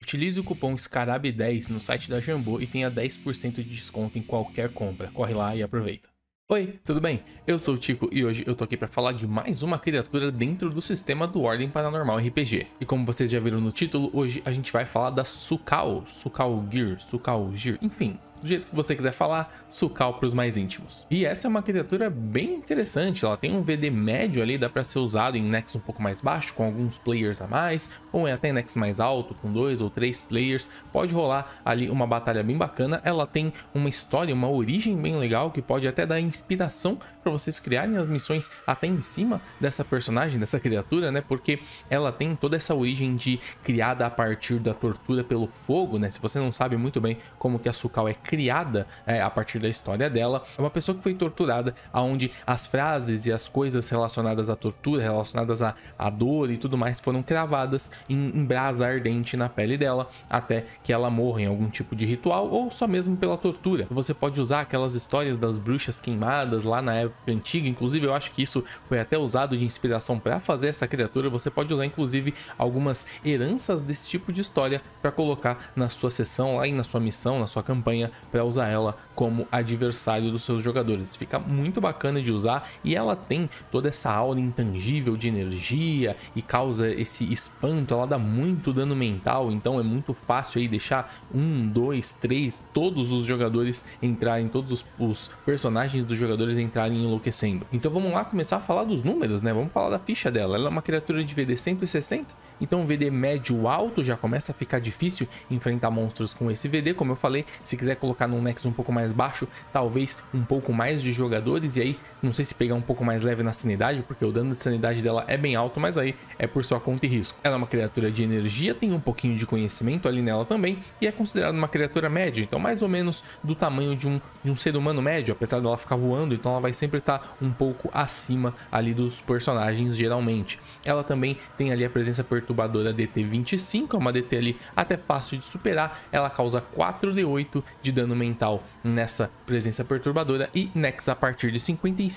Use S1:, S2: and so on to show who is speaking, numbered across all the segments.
S1: Utilize o cupom SCARAB10 no site da Jambô e tenha 10% de desconto em qualquer compra. Corre lá e aproveita. Oi, tudo bem? Eu sou o Tico e hoje eu tô aqui pra falar de mais uma criatura dentro do sistema do Ordem Paranormal RPG. E como vocês já viram no título, hoje a gente vai falar da Su'Kal, Su'Kal-Gir, enfim. Do jeito que você quiser falar, Su'Kal para os mais íntimos. E essa é uma criatura bem interessante, ela tem um VD médio ali, dá para ser usado em Nexus um pouco mais baixo, com alguns players a mais, ou até em Nexus mais alto, com 2 ou 3 players, pode rolar ali uma batalha bem bacana. Ela tem uma história, uma origem bem legal, que pode até dar inspiração para vocês criarem as missões até em cima dessa personagem, dessa criatura, né? Porque ela tem toda essa origem de criada a partir da tortura pelo fogo, né? Se você não sabe muito bem como que a Su'Kal é criada a partir da história dela, é uma pessoa que foi torturada, onde as frases e as coisas relacionadas à tortura, relacionadas à dor e tudo mais, foram cravadas em brasa ardente na pele dela, até que ela morra em algum tipo de ritual, ou só mesmo pela tortura. Você pode usar aquelas histórias das bruxas queimadas lá na época antiga, inclusive eu acho que isso foi até usado de inspiração para fazer essa criatura. Você pode usar inclusive algumas heranças desse tipo de história para colocar na sua sessão lá e na sua missão, na sua campanha, para usar ela como adversário dos seus jogadores. Fica muito bacana de usar e ela tem toda essa aura intangível de energia e causa esse espanto. Ela dá muito dano mental, então é muito fácil aí deixar 1, 2, 3, todos os jogadores entrarem, todos os personagens dos jogadores entrarem enlouquecendo. Então vamos lá começar a falar dos números, né? Vamos falar da ficha dela. Ela é uma criatura de VD 160. Então VD médio alto já começa a ficar difícil enfrentar monstros com esse VD. Como eu falei, se quiser colocar num Nexus um pouco mais baixo, talvez um pouco mais de jogadores, e aí não sei se pegar um pouco mais leve na sanidade, porque o dano de sanidade dela é bem alto, mas aí é por sua conta e risco. Ela é uma criatura de energia, tem um pouquinho de conhecimento ali nela também, e é considerada uma criatura média, então mais ou menos do tamanho de um ser humano médio, apesar dela ficar voando, então ela vai sempre estar um pouco acima ali dos personagens geralmente. Ela também tem ali a presença perturbadora DT25, é uma DT ali até fácil de superar. Ela causa 4d8 de dano mental nessa presença perturbadora e Nex a partir de 55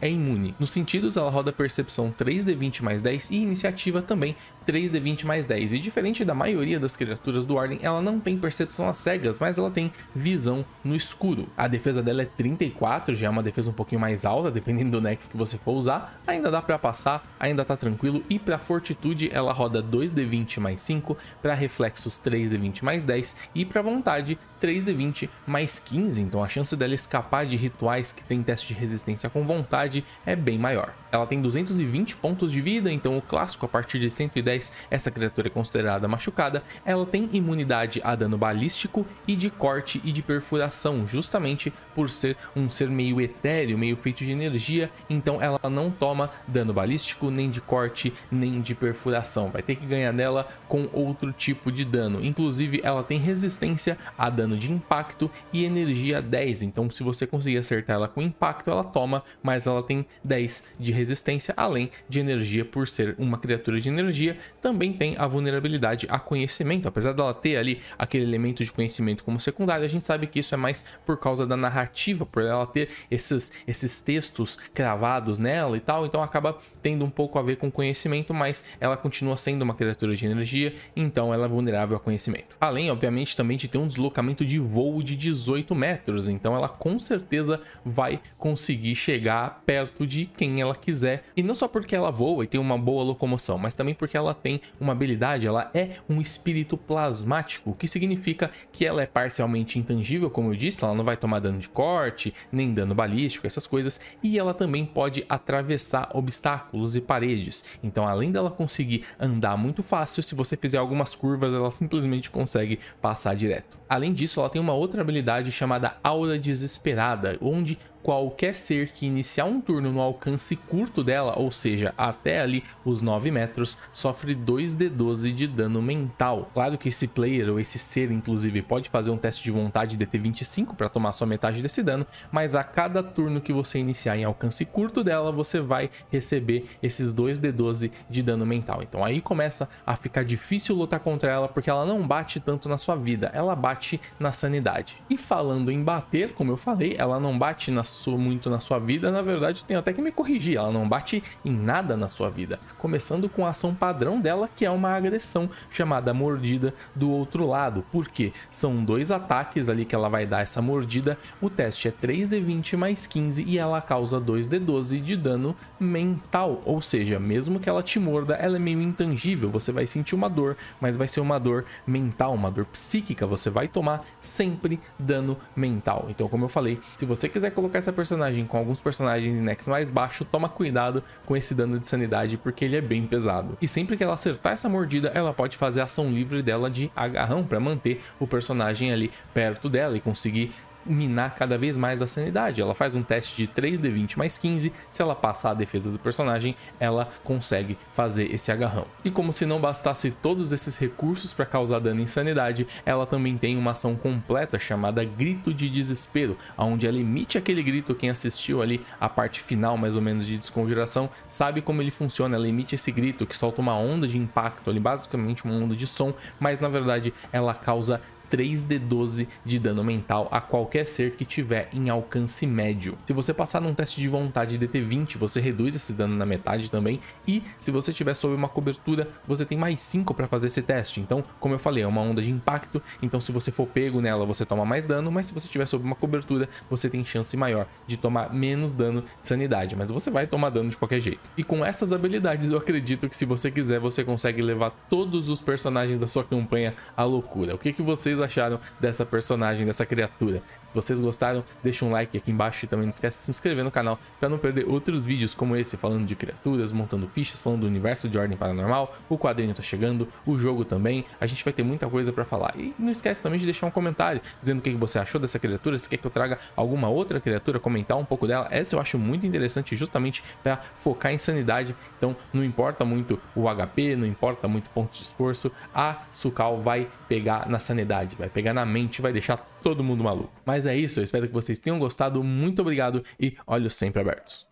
S1: é imune. Nos sentidos, ela roda percepção 3d20 mais 10 e iniciativa também 3d20 mais 10. E diferente da maioria das criaturas do Ordem, ela não tem percepção às cegas, mas ela tem visão no escuro. A defesa dela é 34, já é uma defesa um pouquinho mais alta, dependendo do Nex que você for usar. Ainda dá para passar, ainda tá tranquilo. E para fortitude, ela roda 2d20 mais 5, para reflexos 3d20 mais 10 e para vontade 3d20 mais 15, então a chance dela escapar de rituais que tem teste de resistência com vontade é bem maior. Ela tem 220 pontos de vida, então o clássico a partir de 110, essa criatura é considerada machucada. Ela tem imunidade a dano balístico e de corte e de perfuração, justamente por ser um ser meio etéreo, meio feito de energia, então ela não toma dano balístico, nem de corte, nem de perfuração. Vai ter que ganhar dela com outro tipo de dano. Inclusive ela tem resistência a dano de impacto e energia 10, então se você conseguir acertar ela com impacto, ela toma, mas ela tem 10 de resistência, além de energia. Por ser uma criatura de energia, também tem a vulnerabilidade a conhecimento. Apesar dela ter ali aquele elemento de conhecimento como secundário, a gente sabe que isso é mais por causa da narrativa, por ela ter esses textos cravados nela e tal, então acaba tendo um pouco a ver com conhecimento, mas ela continua sendo uma criatura de energia, então ela é vulnerável a conhecimento. Além, obviamente, também de ter um deslocamento de voo de 18 metros, então ela com certeza vai conseguir chegar perto de quem ela quiser, e não só porque ela voa e tem uma boa locomoção, mas também porque ela tem uma habilidade, ela é um espírito plasmático, o que significa que ela é parcialmente intangível, como eu disse, ela não vai tomar dano de corte, nem dano balístico, essas coisas, e ela também pode atravessar obstáculos e paredes, então além dela conseguir andar muito fácil, se você fizer algumas curvas, ela simplesmente consegue passar direto. Além disso, ela tem uma outra habilidade chamada Aura Desesperada, onde qualquer ser que iniciar um turno no alcance curto dela, ou seja, até ali os 9 metros, sofre 2d12 de dano mental. Claro que esse player ou esse ser, inclusive, pode fazer um teste de vontade DT25 para tomar só metade desse dano, mas a cada turno que você iniciar em alcance curto dela, você vai receber esses 2d12 de dano mental. Então aí começa a ficar difícil lutar contra ela, porque ela não bate tanto na sua vida, ela bate na sanidade. E falando em bater, como eu falei, ela não bate na muito na sua vida, na verdade eu tenho até que me corrigir, ela não bate em nada na sua vida. Começando com a ação padrão dela, que é uma agressão chamada mordida do outro lado. Por quê? São 2 ataques ali que ela vai dar essa mordida, o teste é 3d20 mais 15 e ela causa 2d12 de dano mental, ou seja, mesmo que ela te morda, ela é meio intangível, você vai sentir uma dor, mas vai ser uma dor mental, uma dor psíquica, você vai tomar sempre dano mental. Então, como eu falei, se você quiser colocar essa personagem com alguns personagens em Nex mais baixo, toma cuidado com esse dano de sanidade, porque ele é bem pesado. E sempre que ela acertar essa mordida, ela pode fazer a ação livre dela de agarrão para manter o personagem ali perto dela e conseguir minar cada vez mais a sanidade. Ela faz um teste de 3d20 mais 15, se ela passar a defesa do personagem, ela consegue fazer esse agarrão. E como se não bastasse todos esses recursos para causar dano em sanidade, ela também tem uma ação completa chamada Grito de Desespero, onde ela emite aquele grito. Quem assistiu ali a parte final mais ou menos de Desconjuração sabe como ele funciona. Ela emite esse grito que solta uma onda de impacto ali, basicamente uma onda de som, mas na verdade ela causa 3d12 de dano mental a qualquer ser que tiver em alcance médio. Se você passar num teste de vontade DT20, você reduz esse dano na metade também, e se você estiver sob uma cobertura, você tem mais 5 para fazer esse teste. Então, como eu falei, é uma onda de impacto, então se você for pego nela, você toma mais dano, mas se você estiver sob uma cobertura, você tem chance maior de tomar menos dano de sanidade, mas você vai tomar dano de qualquer jeito. E com essas habilidades, eu acredito que se você quiser, você consegue levar todos os personagens da sua campanha à loucura. O que vocês acharam dessa personagem, dessa criatura? Se vocês gostaram, deixa um like aqui embaixo e também não esquece de se inscrever no canal para não perder outros vídeos como esse, falando de criaturas, montando fichas, falando do universo de Ordem Paranormal. O quadrinho tá chegando, o jogo também, a gente vai ter muita coisa para falar. E não esquece também de deixar um comentário dizendo o que você achou dessa criatura, se quer que eu traga alguma outra criatura, comentar um pouco dela. Essa eu acho muito interessante justamente para focar em sanidade, então não importa muito o HP, não importa muito ponto de esforço, a Sucal vai pegar na sanidade, vai pegar na mente, vai deixar todo mundo maluco. Mas é isso, eu espero que vocês tenham gostado, muito obrigado e olhos sempre abertos.